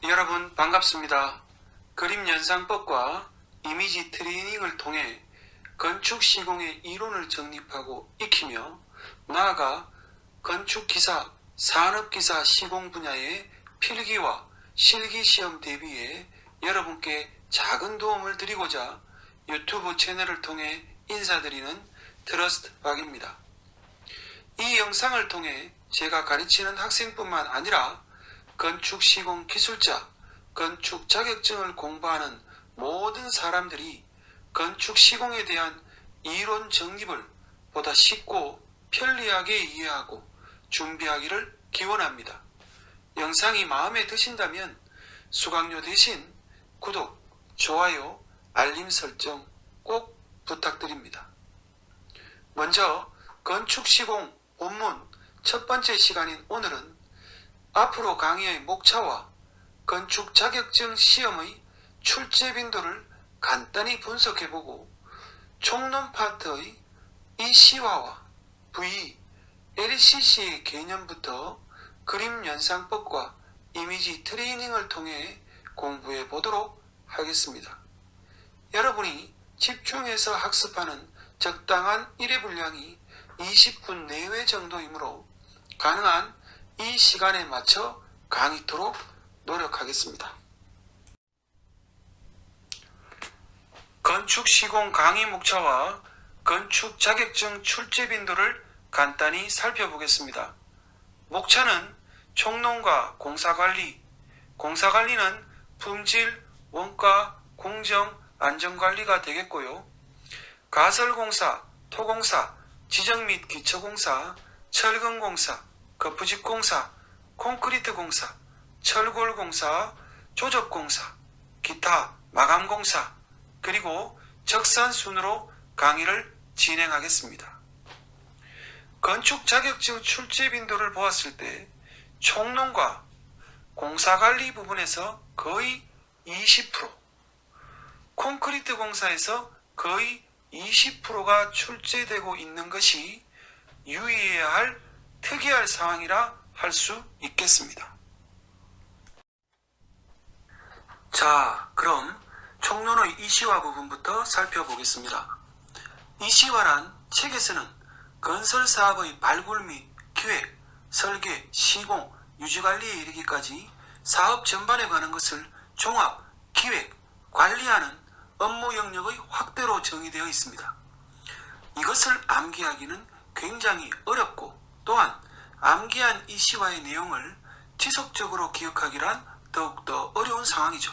여러분 반갑습니다. 그림 연상법과 이미지 트레이닝을 통해 건축 시공의 이론을 정립하고 익히며 나아가 건축기사, 산업기사 시공 분야의 필기와 실기시험 대비에 여러분께 작은 도움을 드리고자 유튜브 채널을 통해 인사드리는 트러스트 박입니다. 이 영상을 통해 제가 가르치는 학생뿐만 아니라 건축 시공 기술자, 건축 자격증을 공부하는 모든 사람들이 건축 시공에 대한 이론 정립을 보다 쉽고 편리하게 이해하고 준비하기를 기원합니다. 영상이 마음에 드신다면 수강료 대신 구독, 좋아요, 알림 설정 꼭 부탁드립니다. 먼저 건축 시공 본문 첫 번째 시간인 오늘은 앞으로 강의의 목차와 건축 자격증 시험의 출제 빈도를 간단히 분석해보고 총론 파트의 이시화와 V, LCC의 개념부터 그림 연상법과 이미지 트레이닝을 통해 공부해 보도록 하겠습니다. 여러분이 집중해서 학습하는 적당한 일회 분량이 20분 내외 정도이므로 가능한 이 시간에 맞춰 강의토록 노력하겠습니다. 건축 시공 강의 목차와 건축 자격증 출제 빈도를 간단히 살펴보겠습니다. 목차는 총론과 공사관리, 공사관리는 품질, 원가, 공정, 안전관리가 되겠고요. 가설공사, 토공사, 지정 및 기초공사, 철근공사, 거푸집공사, 콘크리트공사, 철골공사, 조접공사, 기타 마감공사, 그리고 적산순으로 강의를 진행하겠습니다. 건축 자격증 출제 빈도를 보았을 때 총론과 공사관리 부분에서 거의 20%, 콘크리트 공사에서 거의 20%가 출제되고 있는 것이 유의해야 할 특이할 상황이라 할 수 있겠습니다. 자, 그럼 총론의 이시화 부분부터 살펴보겠습니다. 이시화란 책에서는 건설사업의 발굴 및 기획, 설계, 시공, 유지관리에 이르기까지 사업 전반에 관한 것을 종합, 기획, 관리하는 업무 영역의 확대로 정의되어 있습니다. 이것을 암기하기는 굉장히 어렵고 또한 암기한 이시화의 내용을 지속적으로 기억하기란 더욱더 어려운 상황이죠.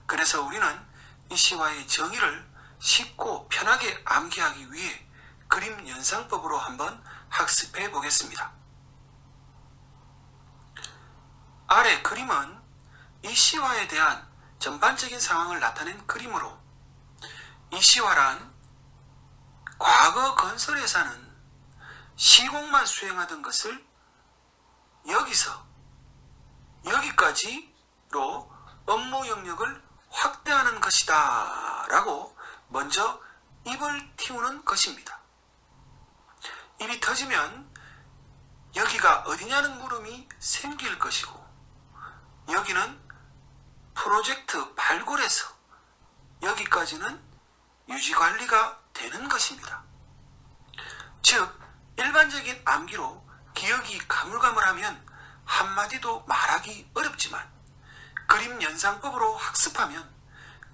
그래서 우리는 이시화의 정의를 쉽고 편하게 암기하기 위해 그림 연상법으로 한번 학습해 보겠습니다. 아래 그림은 이시화에 대한 전반적인 상황을 나타낸 그림으로, 이시화란 과거 건설회사는 시공만 수행하던 것을 여기서 여기까지로 업무 영역을 확대하는 것이다 라고 먼저 입을 틔우는 것입니다. 입이 터지면 여기가 어디냐는 물음이 생길 것이고, 여기는 프로젝트 발굴에서 여기까지는 유지관리가 되는 것입니다. 즉 일반적인 암기로 기억이 가물가물하면 한마디도 말하기 어렵지만 그림 연상법으로 학습하면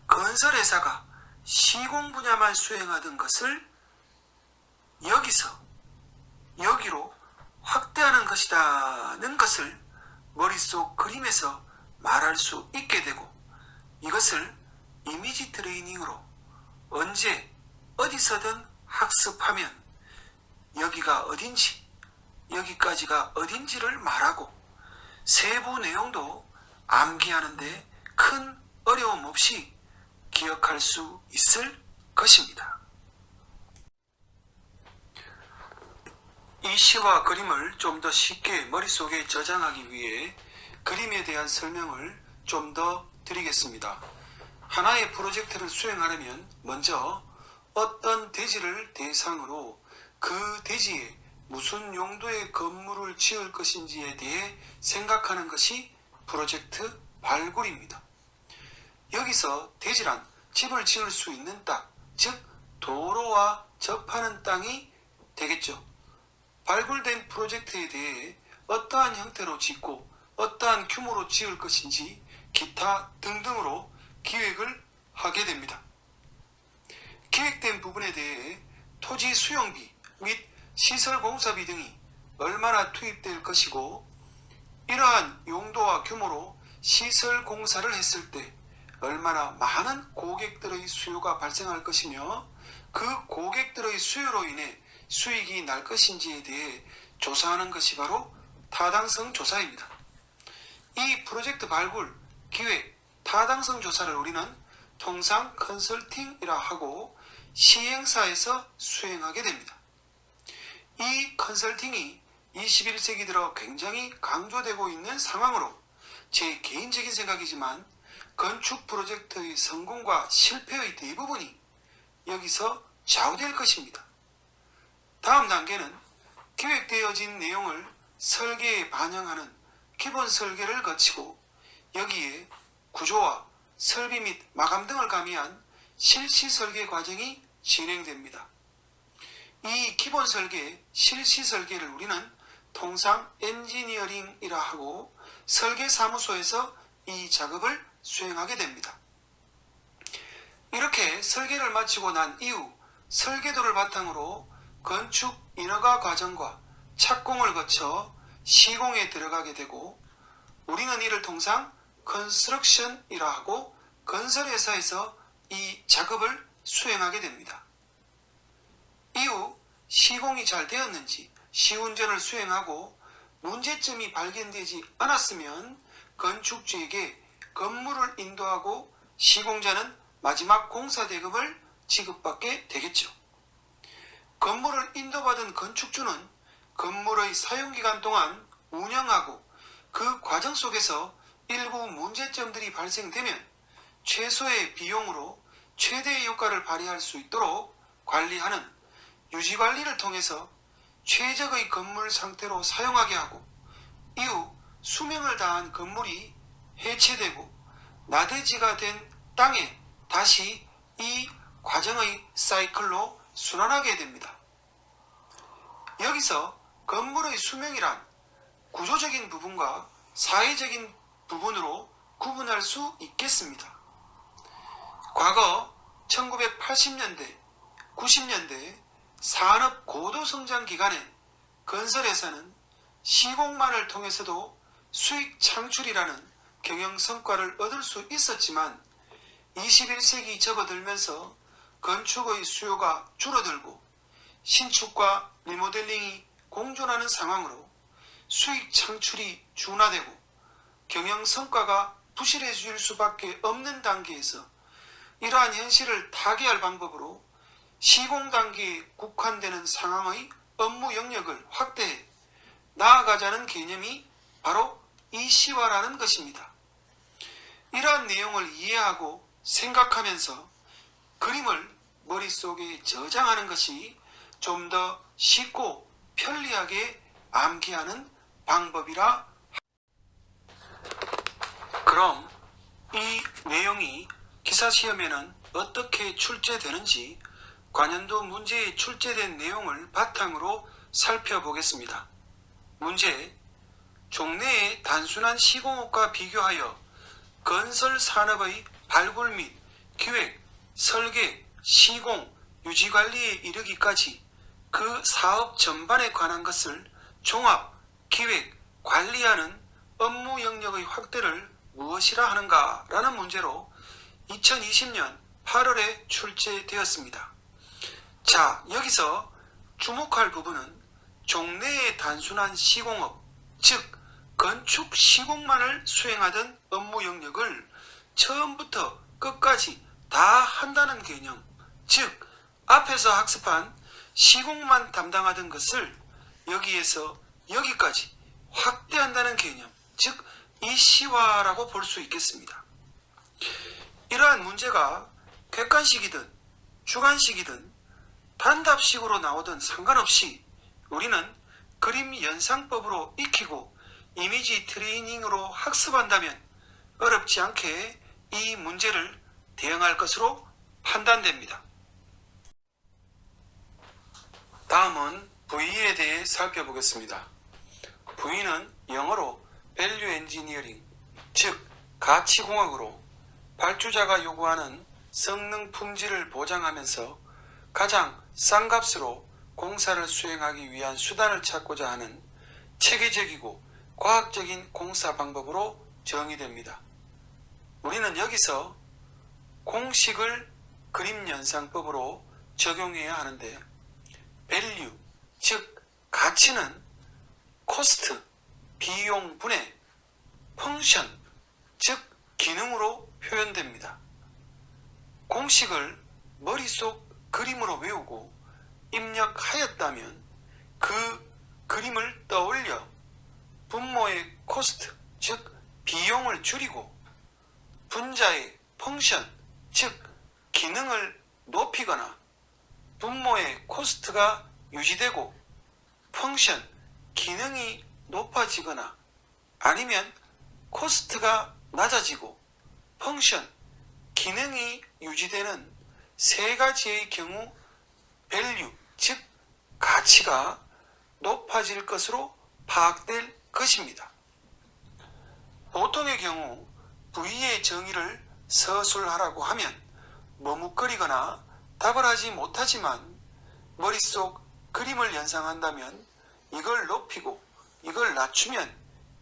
건설회사가 시공 분야만 수행하던 것을 여기서 여기로 확대하는 것이라는 것을 머릿속 그림에서 말할 수 있게 되고, 이것을 이미지 트레이닝으로 언제 어디서든 학습하면 여기가 어딘지 여기까지가 어딘지를 말하고 세부 내용도 암기하는데 큰 어려움 없이 기억할 수 있을 것입니다. 이 시와 그림을 좀 더 쉽게 머릿속에 저장하기 위해 그림에 대한 설명을 좀 더 드리겠습니다. 하나의 프로젝트를 수행하려면 먼저 어떤 대지를 대상으로 그 대지에 무슨 용도의 건물을 지을 것인지에 대해 생각하는 것이 프로젝트 발굴입니다. 여기서 대지란 집을 지을 수 있는 땅, 즉 도로와 접하는 땅이 되겠죠. 발굴된 프로젝트에 대해 어떠한 형태로 짓고 어떠한 규모로 지을 것인지 기타 등등으로 기획을 하게 됩니다. 기획된 부분에 대해 토지 수용비 및 시설 공사비 등이 얼마나 투입될 것이고 이러한 용도와 규모로 시설 공사를 했을 때 얼마나 많은 고객들의 수요가 발생할 것이며 그 고객들의 수요로 인해 수익이 날 것인지에 대해 조사하는 것이 바로 타당성 조사입니다. 이 프로젝트 발굴, 기획, 타당성 조사를 우리는 통상 컨설팅이라 하고 시행사에서 수행하게 됩니다. 이 컨설팅이 21세기 들어 굉장히 강조되고 있는 상황으로 제 개인적인 생각이지만 건축 프로젝트의 성공과 실패의 대부분이 여기서 좌우될 것입니다. 다음 단계는 기획되어진 내용을 설계에 반영하는 기본 설계를 거치고 여기에 구조와 설비 및 마감 등을 가미한 실시 설계 과정이 진행됩니다. 이 기본 설계, 실시 설계를 우리는 통상 엔지니어링이라 하고 설계사무소에서 이 작업을 수행하게 됩니다. 이렇게 설계를 마치고 난 이후 설계도를 바탕으로 건축 인허가 과정과 착공을 거쳐 시공에 들어가게 되고 우리는 이를 통상 컨스트럭션이라 하고 건설회사에서 이 작업을 수행하게 됩니다. 이후 시공이 잘 되었는지 시운전을 수행하고 문제점이 발견되지 않았으면 건축주에게 건물을 인도하고 시공자는 마지막 공사 대금을 지급받게 되겠죠. 건물을 인도받은 건축주는 건물의 사용기간 동안 운영하고 그 과정 속에서 일부 문제점들이 발생되면 최소의 비용으로 최대의 효과를 발휘할 수 있도록 관리하는 유지관리를 통해서 최적의 건물 상태로 사용하게 하고 이후 수명을 다한 건물이 해체되고 나대지가 된 땅에 다시 이 과정의 사이클로 순환하게 됩니다. 여기서 건물의 수명이란 구조적인 부분과 사회적인 부분으로 구분할 수 있겠습니다. 과거 1980년대, 90년대 산업 고도 성장 기간에 건설회사는 시공만을 통해서도 수익 창출이라는 경영 성과를 얻을 수 있었지만 21세기 접어들면서 건축의 수요가 줄어들고 신축과 리모델링이 공존하는 상황으로 수익 창출이 둔화되고 경영 성과가 부실해질 수밖에 없는 단계에서 이러한 현실을 타개할 방법으로 시공 단계에 국한되는 상황의 업무 영역을 확대해 나아가자는 개념이 바로 이시화라는 것입니다. 이러한 내용을 이해하고 생각하면서 그림을 머릿속에 저장하는 것이 좀 더 쉽고 편리하게 암기하는 방법이라. 그럼 이 내용이 기사시험에는 어떻게 출제되는지 관연도 문제에 출제된 내용을 바탕으로 살펴보겠습니다. 문제: 종래의 단순한 시공업과 비교하여 건설 산업의 발굴 및 기획, 설계, 시공, 유지관리에 이르기까지 그 사업 전반에 관한 것을 종합, 기획, 관리하는 업무 영역의 확대를 무엇이라 하는가 라는 문제로 2020년 8월에 출제되었습니다. 자, 여기서 주목할 부분은 종래의 단순한 시공업, 즉 건축 시공만을 수행하던 업무 영역을 처음부터 끝까지 다 한다는 개념, 즉 앞에서 학습한 시공만 담당하던 것을 여기에서 여기까지 확대한다는 개념, 즉 이시화라고 볼 수 있겠습니다. 이러한 문제가 객관식이든 주관식이든 단답식으로 나오든 상관없이 우리는 그림 연상법으로 익히고 이미지 트레이닝으로 학습한다면 어렵지 않게 이 문제를 대응할 것으로 판단됩니다. 다음은 V에 대해 살펴보겠습니다. V는 영어로 Value Engineering, 즉 가치공학으로 발주자가 요구하는 성능 품질을 보장하면서 가장 싼 값으로 공사를 수행하기 위한 수단을 찾고자 하는 체계적이고 과학적인 공사 방법으로 정의됩니다. 우리는 여기서 공식을 그림연상법으로 적용해야 하는데, value, 즉 가치는 cost, 비용 분의 function, 즉 기능으로 표현됩니다. 공식을 머릿속 그림으로 외우고 입력하였다면 그 그림을 떠올려 분모의 cost, 즉 비용을 줄이고 분자의 function, 즉 기능을 높이거나 분모의 cost가 유지되고 function, 기능이 높아지거나 아니면 cost가 낮아지고 function, 기능이 유지되는 세 가지의 경우 value, 즉 가치가 높아질 것으로 파악될 것입니다. 보통의 경우 V의 정의를 서술하라고 하면 머뭇거리거나 답을 하지 못하지만 머릿속 그림을 연상한다면 이걸 높이고 이걸 낮추면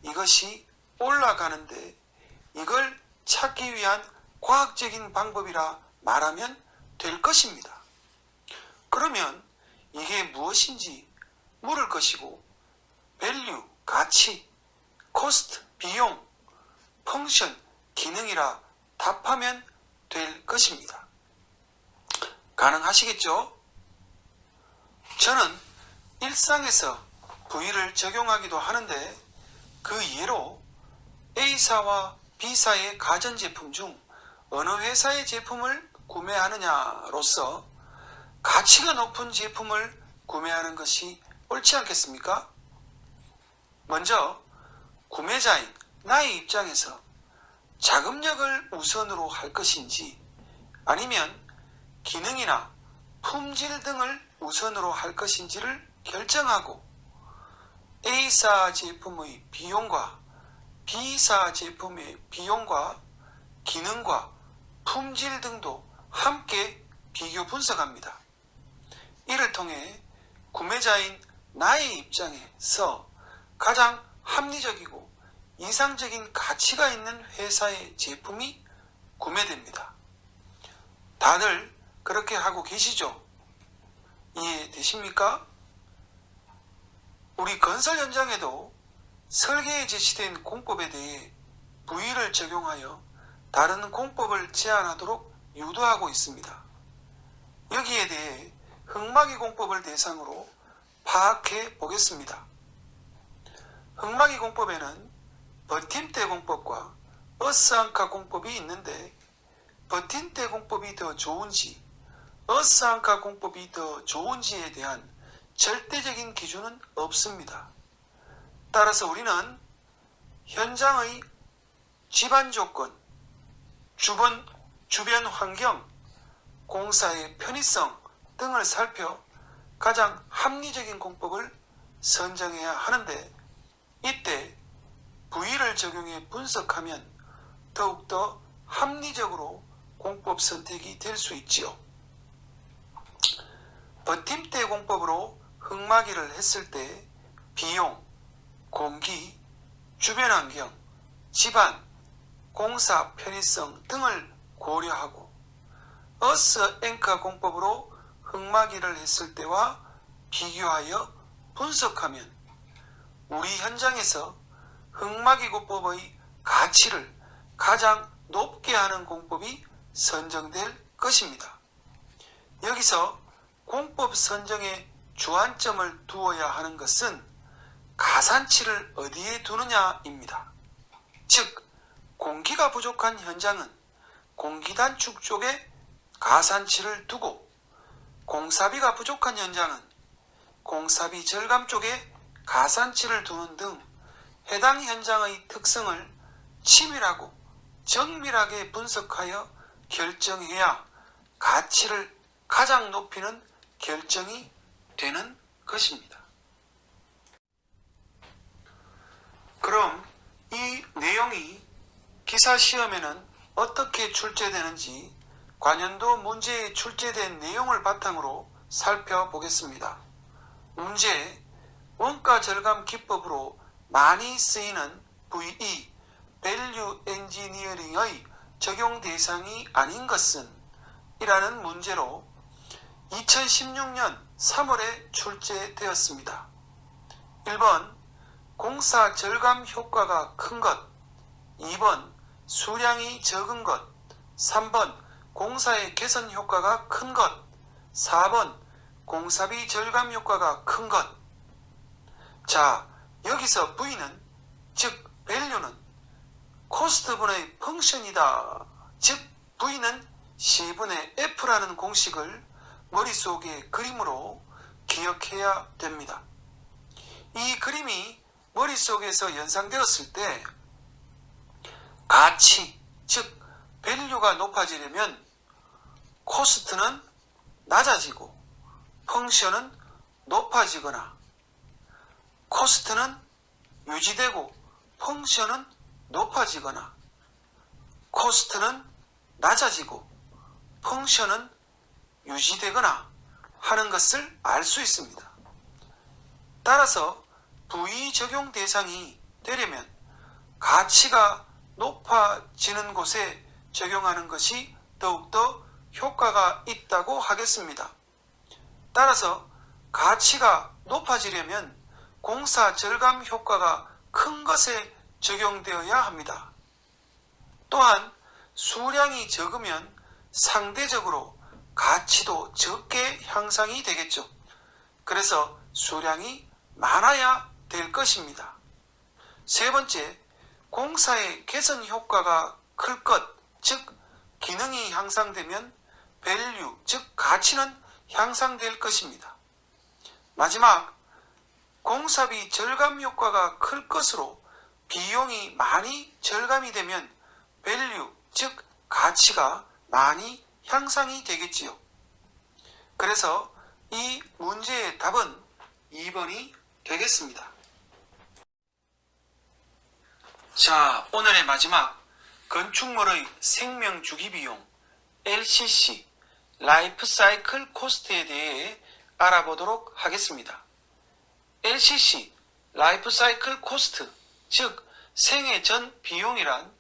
이것이 올라가는데 이걸 찾기 위한 과학적인 방법이라 말하면 될 것입니다. 그러면 이게 무엇인지 물을 것이고 value, 가치, cost, 비용, function, 기능이라 답하면 될 것입니다. 가능하시겠죠? 저는 일상에서 V를 적용하기도 하는데 그 예로 A사와 B사의 가전제품 중 어느 회사의 제품을 구매하느냐로서 가치가 높은 제품을 구매하는 것이 옳지 않겠습니까? 먼저 구매자인 나의 입장에서 자금력을 우선으로 할 것인지 아니면 기능이나 품질 등을 우선으로 할 것인지를 결정하고 A사 제품의 비용과 B사 제품의 비용과 기능과 품질 등도 함께 비교 분석합니다. 이를 통해 구매자인 나의 입장에서 가장 합리적이고 이상적인 가치가 있는 회사의 제품이 구매됩니다. 다들 그렇게 하고 계시죠? 이해되십니까? 우리 건설 현장에도 설계에 제시된 공법에 대해 V를 적용하여 다른 공법을 제안하도록 유도하고 있습니다. 여기에 대해 흑마기 공법을 대상으로 파악해 보겠습니다. 흑마기 공법에는 버팀대 공법과 어스안카 공법이 있는데 버팀대 공법이 더 좋은지 어스안카 공법이 더 좋은지에 대한 절대적인 기준은 없습니다. 따라서 우리는 현장의 집안 조건, 주변 환경, 공사의 편의성 등을 살펴 가장 합리적인 공법을 선정해야 하는데 이때 V를 적용해 분석하면 더욱더 합리적으로 공법 선택이 될 수 있지요. 버팀대 공법으로 흑마기를 했을 때 비용, 공기, 주변 환경, 집안, 공사 편의성 등을 고려하고 어스앤카 공법으로 흑마기를 했을 때와 비교하여 분석하면 우리 현장에서 흑마기 공법의 가치를 가장 높게 하는 공법이 선정될 것입니다. 여기서 공법 선정에 주안점을 두어야 하는 것은 가산치를 어디에 두느냐입니다. 즉 공기가 부족한 현장은 공기 단축 쪽에 가산치를 두고 공사비가 부족한 현장은 공사비 절감 쪽에 가산치를 두는 등 해당 현장의 특성을 치밀하고 정밀하게 분석하여 결정해야 가치를 가장 높이는 결정이 되는 것입니다. 그럼 이 내용이 기사 시험에는 어떻게 출제되는지 관연도 문제에 출제된 내용을 바탕으로 살펴보겠습니다. 문제, 원가 절감 기법으로 많이 쓰이는 VE, 밸류 엔지니어링의 적용 대상이 아닌 것은? 이라는 문제로 2016년 3월에 출제되었습니다. 1번, 공사 절감 효과가 큰 것. 2번, 수량이 적은 것. 3번, 공사의 개선 효과가 큰 것. 4번, 공사비 절감 효과가 큰 것. 자, 여기서 V는, 즉 value는 코스트분의 펑션이다. 즉 V는 C분의 F라는 공식을 머릿속에 그림으로 기억해야 됩니다. 이 그림이 머릿속에서 연상되었을 때 가치, 즉 value가 높아지려면 코스트는 낮아지고 펑션은 높아지거나 코스트는 유지되고 펑션은 높아지거나 코스트는 낮아지고 펑션은 유지되거나 하는 것을 알 수 있습니다. 따라서 V 적용 대상이 되려면 가치가 높아지는 곳에 적용하는 것이 더욱더 효과가 있다고 하겠습니다. 따라서 가치가 높아지려면 공사 절감 효과가 큰 것에 적용되어야 합니다. 또한 수량이 적으면 상대적으로 가치도 적게 향상이 되겠죠. 그래서 수량이 많아야 될 것입니다. 세 번째, 공사의 개선 효과가 클 것, 즉 기능이 향상되면 밸류, 즉 가치는 향상될 것입니다. 마지막, 공사비 절감 효과가 클 것으로 비용이 많이 절감이 되면 밸류, 즉 가치가 많이 향상이 되겠지요. 그래서 이 문제의 답은 2번이 되겠습니다. 자, 오늘의 마지막 건축물의 생명주기 비용 LCC, 라이프 사이클 코스트에 대해 알아보도록 하겠습니다. LCC, 라이프 사이클 코스트, 즉 생애 전 비용이란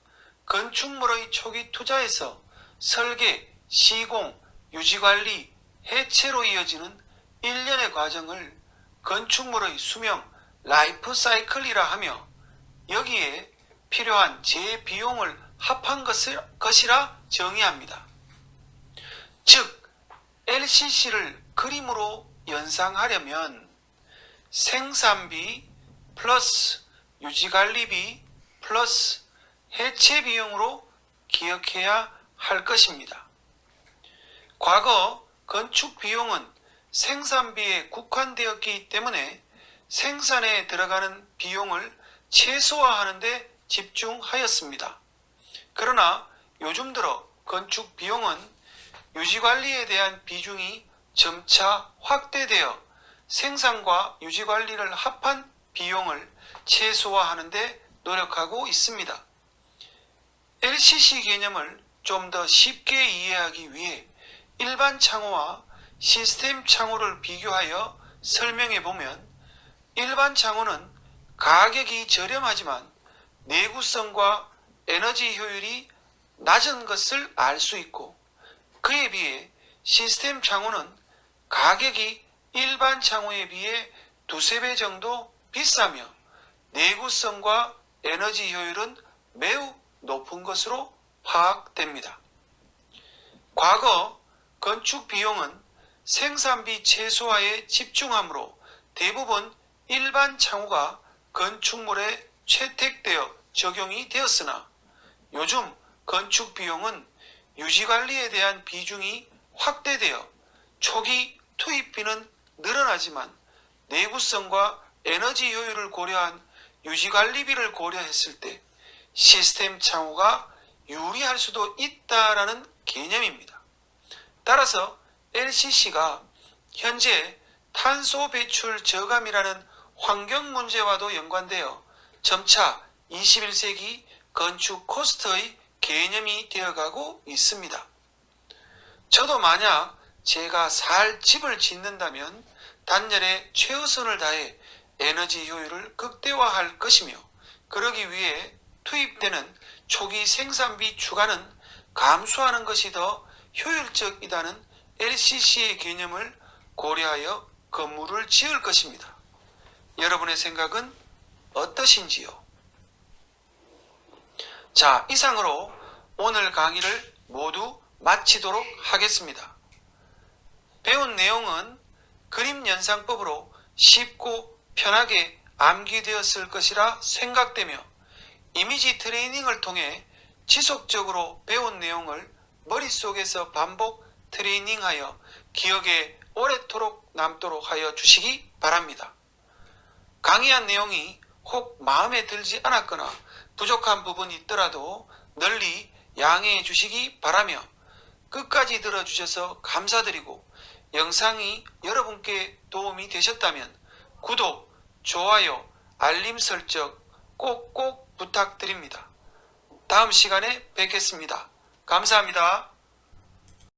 건축물의 초기 투자에서 설계, 시공, 유지관리, 해체로 이어지는 일련의 과정을 건축물의 수명, 라이프 사이클이라 하며 여기에 필요한 재비용을 합한 것이라 정의합니다. 즉 LCC를 그림으로 연상하려면 생산비 플러스 유지관리비 플러스 해체비용으로 기억해야 할 것입니다. 과거 건축비용은 생산비에 국한되었기 때문에 생산에 들어가는 비용을 최소화하는 데 집중하였습니다. 그러나 요즘 들어 건축비용은 유지관리에 대한 비중이 점차 확대되어 생산과 유지관리를 합한 비용을 최소화하는 데 노력하고 있습니다. LCC 개념을 좀 더 쉽게 이해하기 위해 일반 창호와 시스템 창호를 비교하여 설명해 보면 일반 창호는 가격이 저렴하지만 내구성과 에너지 효율이 낮은 것을 알 수 있고 그에 비해 시스템 창호는 가격이 일반 창호에 비해 두세 배 정도 비싸며 내구성과 에너지 효율은 매우 높은 것으로 파악됩니다. 과거 건축 비용은 생산비 최소화에 집중하므로 대부분 일반 창호가 건축물에 채택되어 적용이 되었으나 요즘 건축 비용은 유지관리에 대한 비중이 확대되어 초기 투입비는 늘어나지만 내구성과 에너지 효율을 고려한 유지관리비를 고려했을 때 시스템 창호가 유리할 수도 있다라는 개념입니다. 따라서 LCC가 현재 탄소 배출 저감이라는 환경 문제와도 연관되어 점차 21세기 건축 코스트의 개념이 되어가고 있습니다. 저도 만약 제가 살 집을 짓는다면 단열에 최우선을 다해 에너지 효율을 극대화할 것이며, 그러기 위해 투입되는 초기 생산비 추가는 감수하는 것이 더 효율적이다는 LCC의 개념을 고려하여 건물을 지을 것입니다. 여러분의 생각은 어떠신지요? 자, 이상으로 오늘 강의를 모두 마치도록 하겠습니다. 배운 내용은 그림 연상법으로 쉽고 편하게 암기되었을 것이라 생각되며, 이미지 트레이닝을 통해 지속적으로 배운 내용을 머릿속에서 반복 트레이닝하여 기억에 오래도록 남도록 하여 주시기 바랍니다. 강의한 내용이 혹 마음에 들지 않았거나 부족한 부분이 있더라도 널리 양해해 주시기 바라며, 끝까지 들어주셔서 감사드리고, 영상이 여러분께 도움이 되셨다면 구독, 좋아요, 알림 설정 꼭꼭 부탁드립니다. 다음 시간에 뵙겠습니다. 감사합니다.